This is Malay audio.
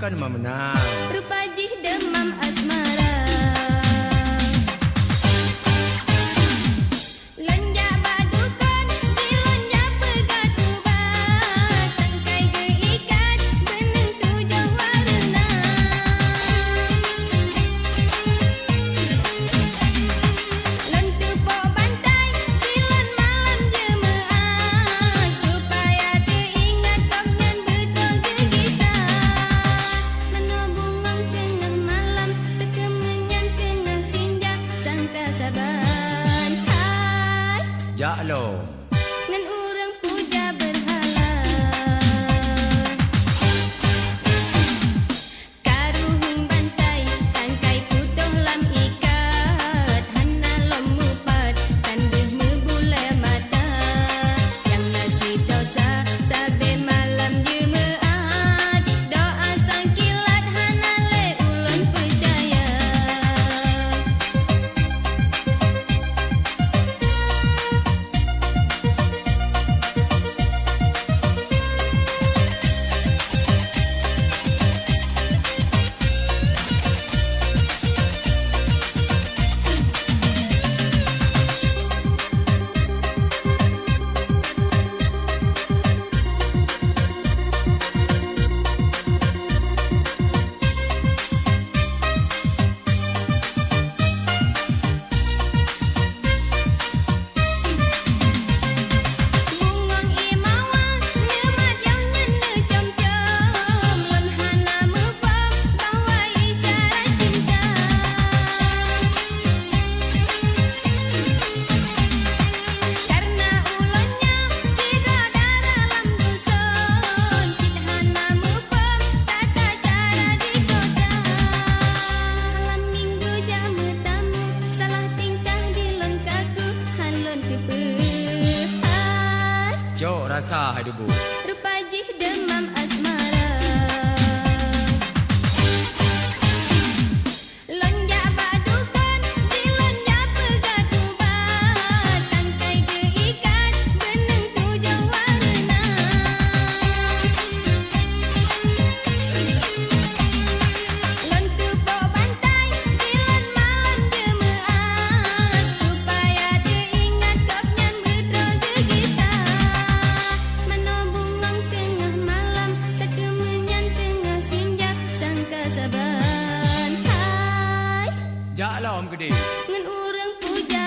kan memenang. Rupa jih demam asmara. Lonjak badukan, dilonjak pegatuban. Sangkai geikat, beneng tujuh warna. Lentu pok bantai, silon malam jemaah. Supaya teringat kopnyan betul gegisah. Menobungong tengah malam, terkemenyan tengah senja. Sangka saban, hai Jak lo. ngan urang puja berhala. Karuhung bantai, tangkai putuh lam ikat. Hana lemu pat, tandih membule mata. Yang nasib dosa, sabe malam jemaat. Doa sang kilat, hana le ulun percaya. Bungong imawang, nyemat yang nyene com-com. Lon hana mufam, bahwa isyarat cinta. Karena ulunnya, siga dalam dusun. Cit hana mufam, tata cara di kota. Malam minggu jamu tamu, salah tingkah dilon kaku. Halon kepehai. Jok rasa hai debu. Rupa jih demam asmara. Lonjak badukan, dilonjak pegatuban. Tangkai geikat, beneng tujuh warna. Lentu pok bantai, silon malam jemaat. Supaya teringat kopnyan betul gegisah. Menobungong tengah malam, terkemenyan tengah senja. Sangka saban, hai Jak lo om gede. ngan urang puja